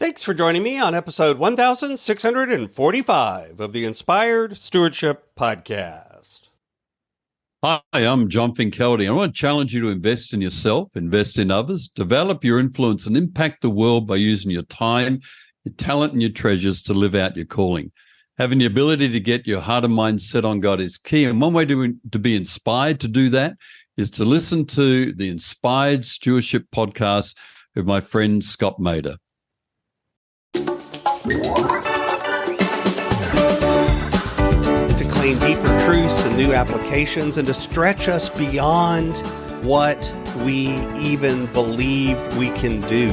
Thanks for joining me on episode 1645 of the Inspired Stewardship Podcast. Hi, I'm John Finkeldy. I want to challenge you to invest in yourself, invest in others, develop your influence, and impact the world by using your time, your talent, and your treasures to live out your calling. Having the ability to get your heart and mind set on God is key. And one way to be inspired to do that is to listen to the Inspired Stewardship Podcast with my friend Scott Mader. To claim deeper truths and new applications and to stretch us beyond what we even believe we can do.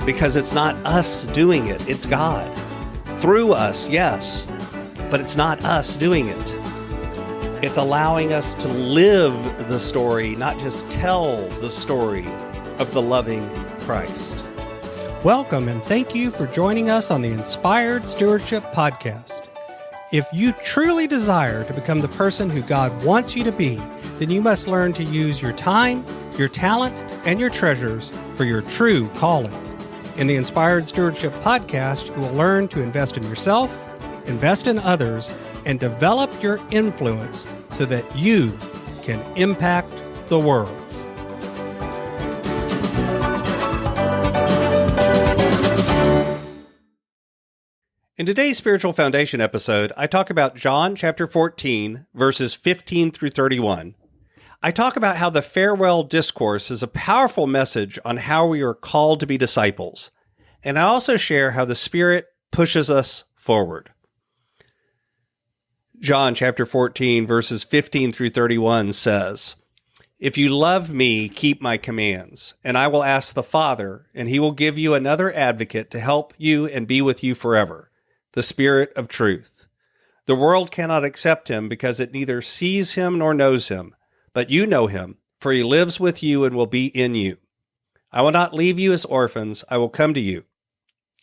Because it's not us doing it, it's God. Through us, yes, but it's not us doing it. It's allowing us to live the story, not just tell the story of the loving Christ. Welcome and thank you for joining us on the Inspired Stewardship Podcast. If you truly desire to become the person who God wants you to be, then you must learn to use your time, your talent, and your treasures for your true calling. In the Inspired Stewardship Podcast, you will learn to invest in yourself, invest in others, and develop your influence so that you can impact the world. In today's Spiritual Foundation episode, I talk about John chapter 14, verses 15 through 31. I talk about how the farewell discourse is a powerful message on how we are called to be disciples. And I also share how the Spirit pushes us forward. John chapter 14, verses 15 through 31 says, "If you love me, keep my commands, and I will ask the Father, and he will give you another advocate to help you and be with you forever, the Spirit of truth. The world cannot accept him because it neither sees him nor knows him, but you know him, for he lives with you and will be in you. I will not leave you as orphans, I will come to you.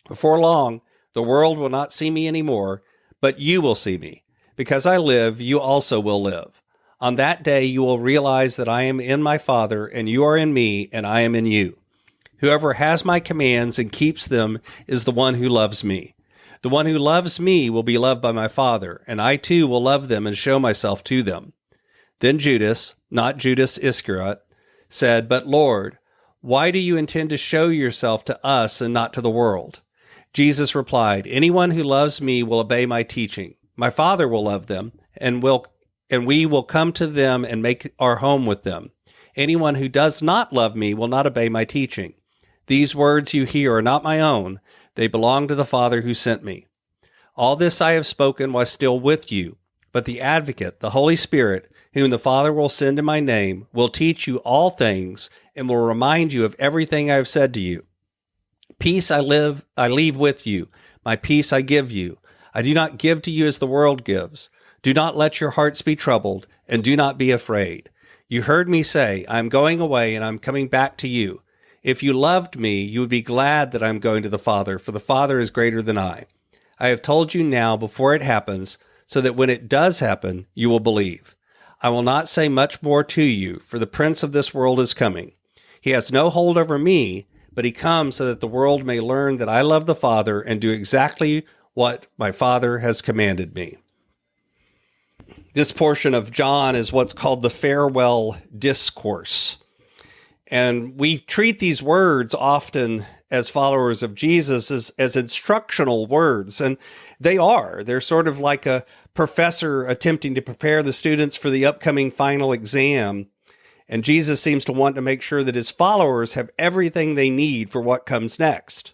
Before long, the world will not see me anymore, but you will see me. Because I live, you also will live. On that day you will realize that I am in my Father, and you are in me, and I am in you. Whoever has my commands and keeps them is the one who loves me. The one who loves me will be loved by my Father, and I too will love them and show myself to them." Then Judas, not Judas Iscariot, said, "But Lord, why do you intend to show yourself to us and not to the world?" Jesus replied, "Anyone who loves me will obey my teaching. My Father will love them, and we will come to them and make our home with them. Anyone who does not love me will not obey my teaching. These words you hear are not my own. They belong to the Father who sent me. All this I have spoken while still with you, but the Advocate, the Holy Spirit, whom the Father will send in my name, will teach you all things and will remind you of everything I have said to you. Peace I leave with you. My peace I give you. I do not give to you as the world gives. Do not let your hearts be troubled, and do not be afraid. You heard me say, I am going away and I am coming back to you. If you loved me, you would be glad that I am going to the Father, for the Father is greater than I. I have told you now before it happens, so that when it does happen, you will believe. I will not say much more to you, for the prince of this world is coming. He has no hold over me, but he comes so that the world may learn that I love the Father and do exactly what my Father has commanded me." This portion of John is what's called the farewell discourse. And we treat these words often as followers of Jesus as instructional words, and they are. They're sort of like a professor attempting to prepare the students for the upcoming final exam, and Jesus seems to want to make sure that his followers have everything they need for what comes next.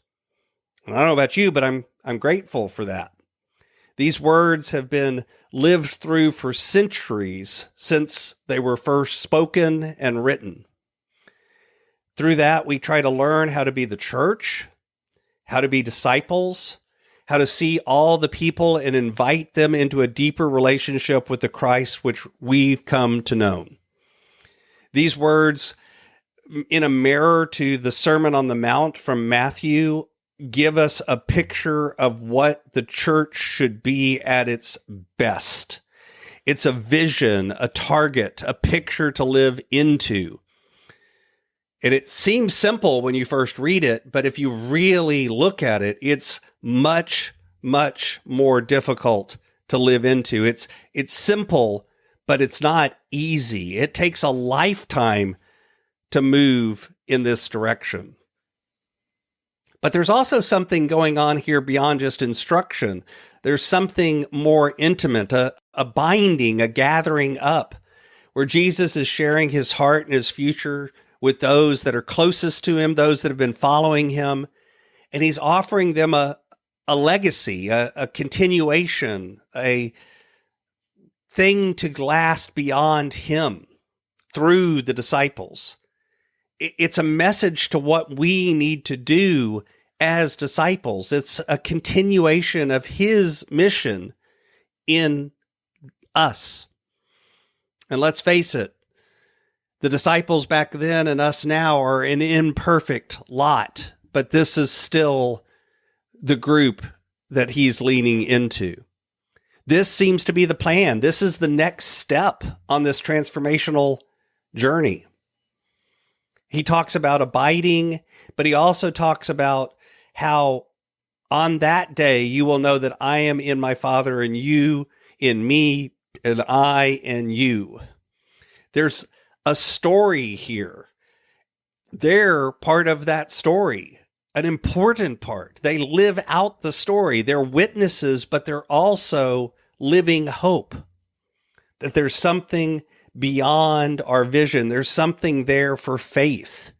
And I don't know about you, but I'm grateful for that. These words have been lived through for centuries since they were first spoken and written. Through that, we try to learn how to be the church, how to be disciples, how to see all the people and invite them into a deeper relationship with the Christ which we've come to know. These words, in a mirror to the Sermon on the Mount from Matthew, give us a picture of what the church should be at its best. It's a vision, a target, a picture to live into. And it seems simple when you first read it, but if you really look at it, it's much, much more difficult to live into. It's simple, but it's not easy. It takes a lifetime to move in this direction. But there's also something going on here beyond just instruction. There's something more intimate, a binding, a gathering up, where Jesus is sharing his heart and his future with those that are closest to him, those that have been following him. And he's offering them a legacy, a continuation, a thing to last beyond him through the disciples. It's a message to what we need to do as disciples. It's a continuation of his mission in us. And let's face it, the disciples back then and us now are an imperfect lot, but this is still the group that he's leaning into. This seems to be the plan. This is the next step on this transformational journey. He talks about abiding, but he also talks about how on that day you will know that I am in my Father and you in me and I in you. There's a story here. They're part of that story, an important part. They live out the story. They're witnesses, but they're also living hope that there's something beyond our vision. There's something there for faith.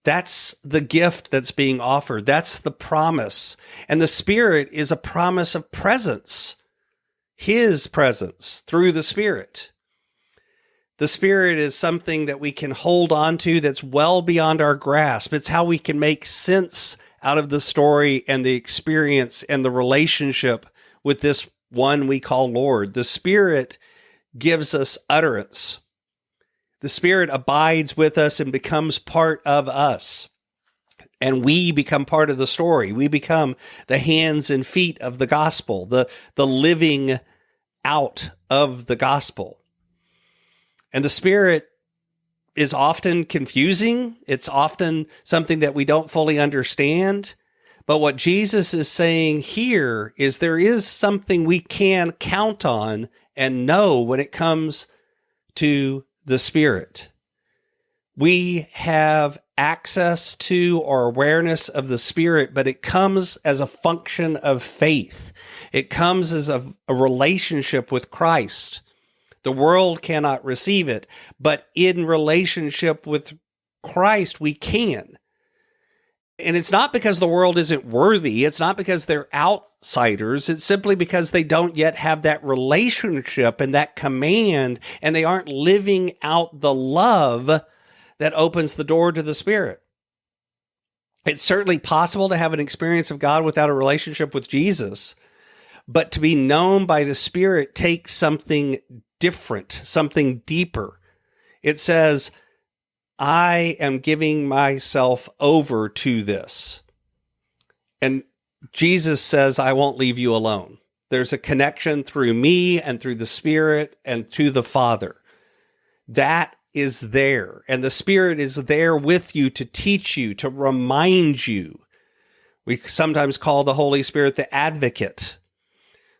That's the gift that's being offered. That's the promise. And the Spirit is a promise of presence, his presence through the Spirit. The Spirit is something that we can hold on to that's well beyond our grasp. It's how we can make sense out of the story and the experience and the relationship with this one we call Lord. The Spirit gives us utterance. The Spirit abides with us and becomes part of us. And we become part of the story. We become the hands and feet of the gospel, the living out of the gospel. And the Spirit is often confusing. It's often something that we don't fully understand. But what Jesus is saying here is there is something we can count on and know when it comes to the Spirit. We have access to or awareness of the Spirit, but it comes as a function of faith. It comes as a relationship with Christ. The world cannot receive it, but in relationship with Christ, we can. And it's not because the world isn't worthy. It's not because they're outsiders. It's simply because they don't yet have that relationship and that command, and they aren't living out the love that opens the door to the Spirit. It's certainly possible to have an experience of God without a relationship with Jesus, but to be known by the Spirit takes something different, something deeper. It says, I am giving myself over to this. And Jesus says, I won't leave you alone. There's a connection through me and through the Spirit and to the Father. That is there. And the Spirit is there with you to teach you, to remind you. We sometimes call the Holy Spirit the advocate,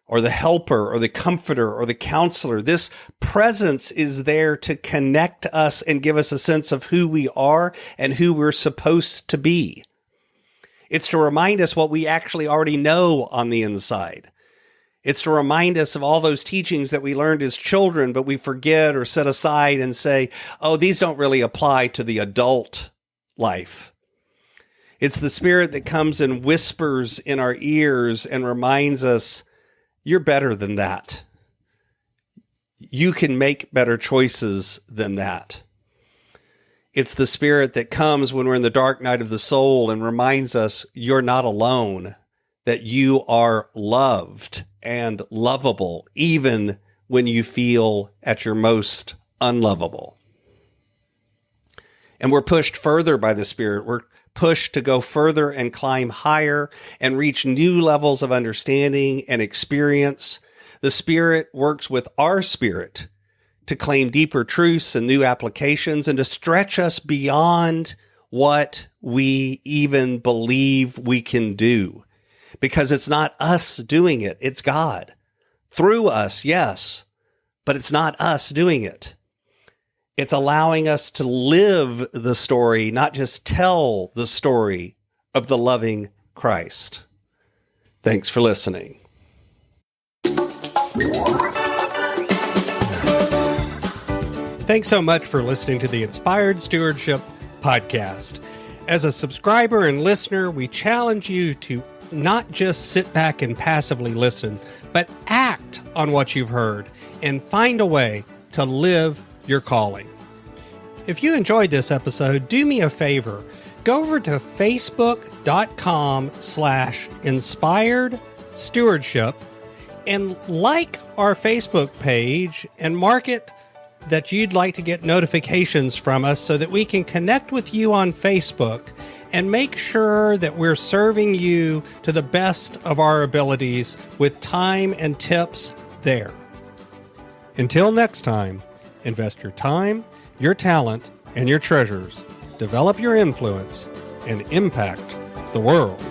or the helper, or the comforter, or the counselor. This presence is there to connect us and give us a sense of who we are and who we're supposed to be. It's to remind us what we actually already know on the inside. It's to remind us of all those teachings that we learned as children, but we forget or set aside and say, oh, these don't really apply to the adult life. It's the Spirit that comes and whispers in our ears and reminds us, you're better than that. You can make better choices than that. It's the Spirit that comes when we're in the dark night of the soul and reminds us you're not alone, that you are loved and lovable, even when you feel at your most unlovable. And we're pushed further by the Spirit. We're pushed to go further and climb higher and reach new levels of understanding and experience. The Spirit works with our spirit to claim deeper truths and new applications and to stretch us beyond what we even believe we can do. Because it's not us doing it, it's God. Through us, yes, but it's not us doing it. It's allowing us to live the story, not just tell the story of the loving Christ. Thanks for listening. Thanks so much for listening to the Inspired Stewardship Podcast. As a subscriber and listener, we challenge you to not just sit back and passively listen, but act on what you've heard and find a way to live your calling. If you enjoyed this episode, do me a favor. Go over to facebook.com/inspired stewardship and like our Facebook page and mark it that you'd like to get notifications from us so that we can connect with you on Facebook and make sure that we're serving you to the best of our abilities with time and tips there. Until next time, invest your time, your talent, and your treasures. Develop your influence and impact the world.